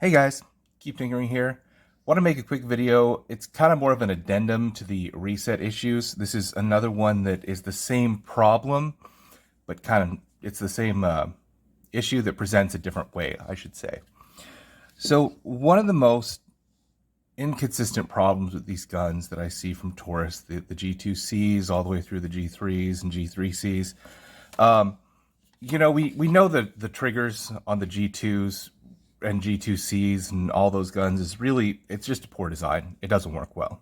Hey guys, Keep Tinkering here. Want to make a quick video. It's kind of more of an addendum to the reset issues. This is another one that is the same problem, but it's the same issue that presents a different way, I should say. So one of the most inconsistent problems with these guns that I see from Taurus, the G2cs all the way through the G3s and G3cs, we know that the triggers on the G2s and G2cs and all those guns it's just a poor design. It doesn't work well.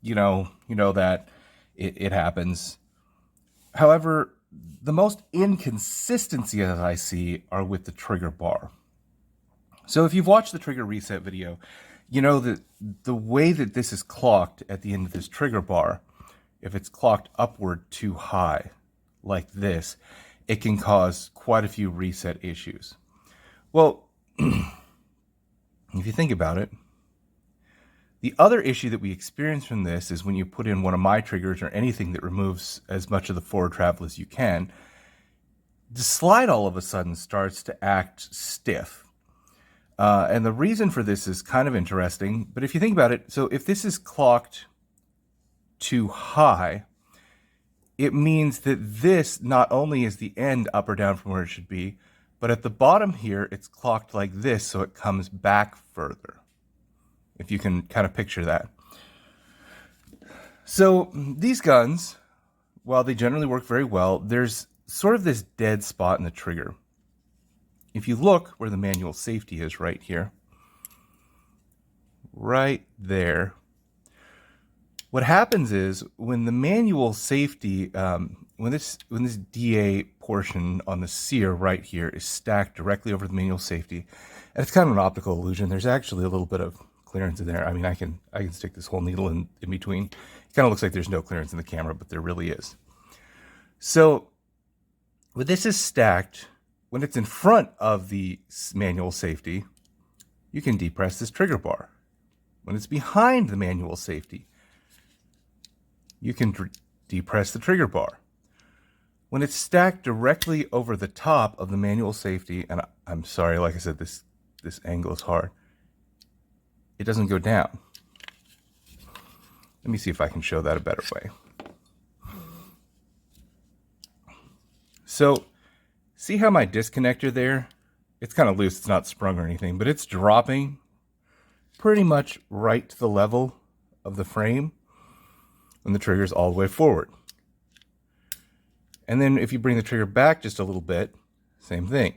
You know that it happens. However, the most inconsistency that I see are with the trigger bar. So if you've watched the trigger reset video, you know that the way that this is clocked at the end of this trigger bar, if it's clocked upward too high, like this, it can cause quite a few reset issues. Well, if you think about it, the other issue that we experience from this is when you put in one of my triggers or anything that removes as much of the forward travel as you can, the slide all of a sudden starts to act stiff. And the reason for this is kind of interesting, but if you think about it, so if this is clocked too high, it means that this not only is the end up or down from where it should be, but at the bottom here, it's clocked like this, so it comes back further, if you can kind of picture that. So these guns, while they generally work very well, there's sort of this dead spot in the trigger. If you look where the manual safety is right here, right there, what happens is when the manual safety, when this DA portion on the sear right here is stacked directly over the manual safety, and it's kind of an optical illusion. There's actually a little bit of clearance in there. I mean, I can stick this whole needle in between. It kind of looks like there's no clearance in the camera, but there really is. So when this is stacked, when it's in front of the manual safety, you can depress this trigger bar. When it's behind the manual safety, you can depress the trigger bar. When it's stacked directly over the top of the manual safety, and I'm sorry, like I said, this angle is hard, it doesn't go down. Let me see if I can show that a better way. So, see how my disconnector there, it's kind of loose, it's not sprung or anything, but it's dropping pretty much right to the level of the frame when the trigger is all the way forward. And then if you bring the trigger back just a little bit, same thing.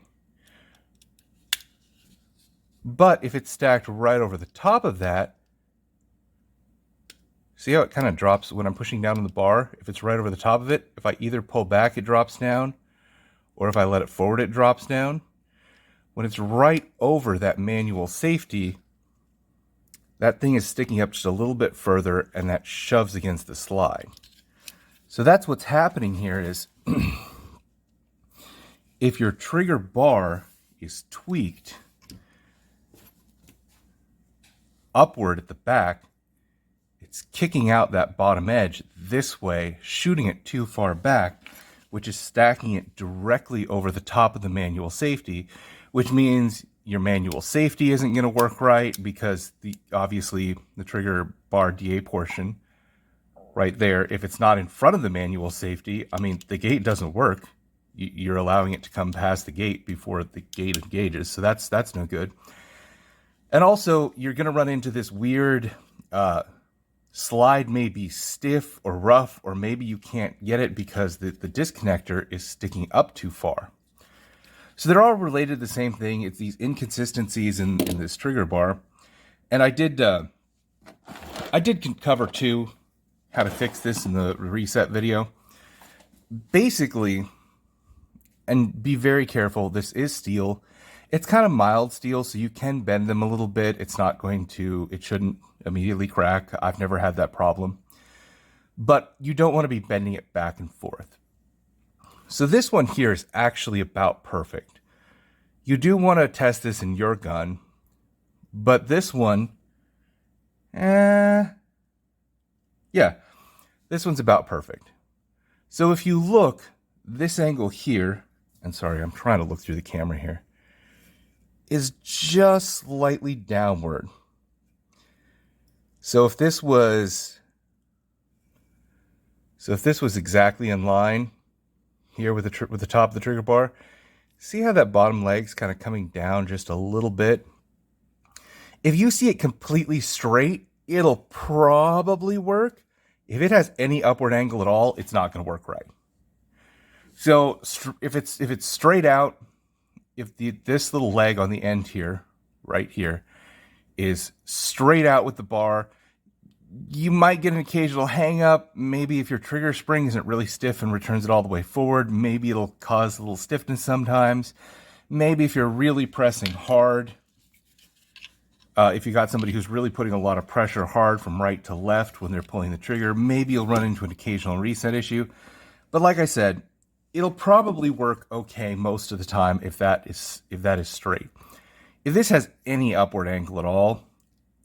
But if it's stacked right over the top of that, see how it kind of drops when I'm pushing down on the bar? If it's right over the top of it, if I either pull back, it drops down, or if I let it forward, it drops down. When it's right over that manual safety, that thing is sticking up just a little bit further, and that shoves against the slide. So that's what's happening here is if your trigger bar is tweaked upward at the back, it's kicking out that bottom edge this way, shooting it too far back, which is stacking it directly over the top of the manual safety, which means your manual safety isn't going to work right because obviously the trigger bar DA portion right there, if it's not in front of the manual safety, I mean, the gate doesn't work. You're allowing it to come past the gate before the gate engages, so that's no good. And also, you're going to run into this weird slide may be stiff or rough, or maybe you can't get it because the disconnector is sticking up too far. So they're all related to the same thing. It's these inconsistencies in this trigger bar. And I did cover too how to fix this in the reset video. Basically, and be very careful, this is steel. It's kind of mild steel, so you can bend them a little bit. It shouldn't immediately crack. I've never had that problem. But you don't want to be bending it back and forth. So this one here is actually about perfect. You do want to test this in your gun, but this one, yeah, this one's about perfect. So if you look, this angle here, and sorry, I'm trying to look through the camera here. is just slightly downward. So if this was exactly in line here with the top of the trigger bar, see how that bottom leg's kind of coming down just a little bit? If you see it completely straight, it'll probably work. If it has any upward angle at all, it's not going to work right. So if it's straight out, if this little leg on the end here, right here, is straight out with the bar, you might get an occasional hang up. Maybe if your trigger spring isn't really stiff and returns it all the way forward, maybe it'll cause a little stiffness sometimes. Maybe if you're really pressing hard, if you got somebody who's really putting a lot of pressure hard from right to left when they're pulling the trigger, maybe you'll run into an occasional reset issue. But like I said, it'll probably work okay most of the time if that is straight. If this has any upward angle at all,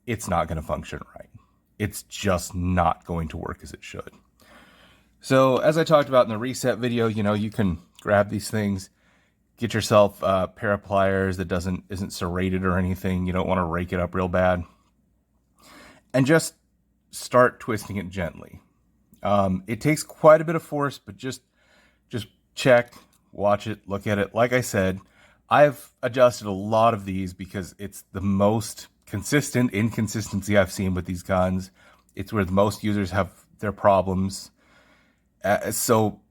it's not going to function right. It's just not going to work as it should. So as I talked about in the reset video, you can grab these things, get yourself a pair of pliers that isn't serrated or anything. You don't want to rake it up real bad. And just start twisting it gently. It takes quite a bit of force, but just check, watch it, look at it. Like I said, I've adjusted a lot of these because it's the most consistent inconsistency I've seen with these guns. It's where the most users have their problems. So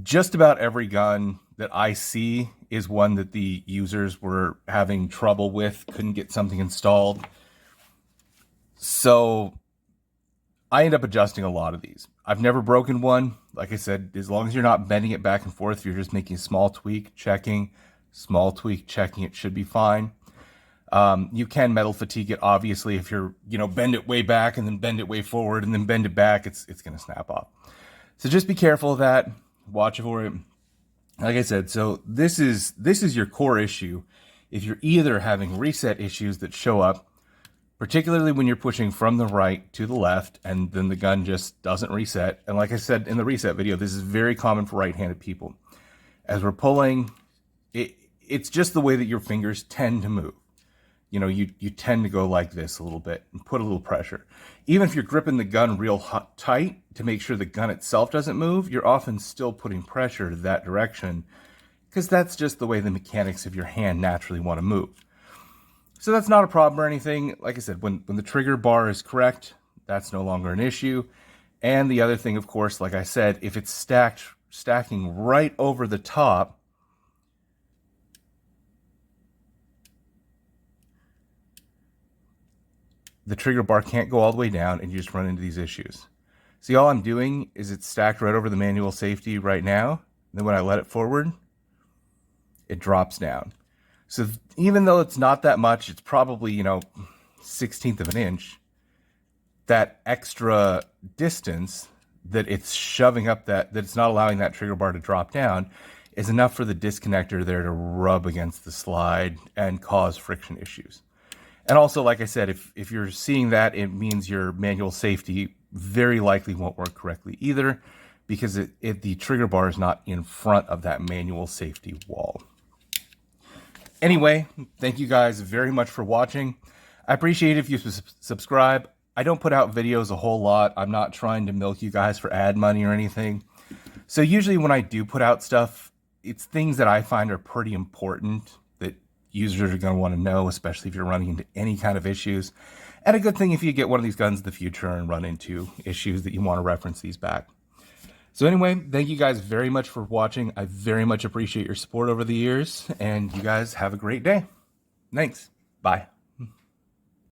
just about every gun that I see is one that the users were having trouble with, couldn't get something installed. So I end up adjusting a lot of these. I've never broken one. Like I said, as long as you're not bending it back and forth, if you're just making a small tweak, checking, it should be fine. You can metal fatigue it, obviously, if you're, bend it way back and then bend it way forward and then bend it back, it's going to snap off. So just be careful of that. Watch for it. Like I said, so this is your core issue. If you're either having reset issues that show up, particularly when you're pushing from the right to the left and then the gun just doesn't reset. And like I said in the reset video, this is very common for right-handed people. As we're pulling, it's just the way that your fingers tend to move. You tend to go like this a little bit and put a little pressure. Even if you're gripping the gun real tight to make sure the gun itself doesn't move, you're often still putting pressure to that direction because that's just the way the mechanics of your hand naturally want to move. So that's not a problem or anything. Like I said, when the trigger bar is correct, that's no longer an issue. And the other thing, of course, like I said, if it's stacking right over the top, the trigger bar can't go all the way down and you just run into these issues. See, all I'm doing is it's stacked right over the manual safety right now. And then when I let it forward, it drops down. So even though it's not that much, it's probably, 1/16 of an inch, that extra distance that it's shoving up that it's not allowing that trigger bar to drop down is enough for the disconnector there to rub against the slide and cause friction issues. And also, like I said, if you're seeing that, it means your manual safety very likely won't work correctly either because the trigger bar is not in front of that manual safety wall. Anyway, thank you guys very much for watching. I appreciate it if you subscribe. I don't put out videos a whole lot. I'm not trying to milk you guys for ad money or anything. So usually when I do put out stuff, it's things that I find are pretty important that users are going to want to know, especially if you're running into any kind of issues. And a good thing if you get one of these guns in the future and run into issues that you want to reference these back. So anyway, thank you guys very much for watching. I very much appreciate your support over the years, and you guys have a great day. Thanks. Bye.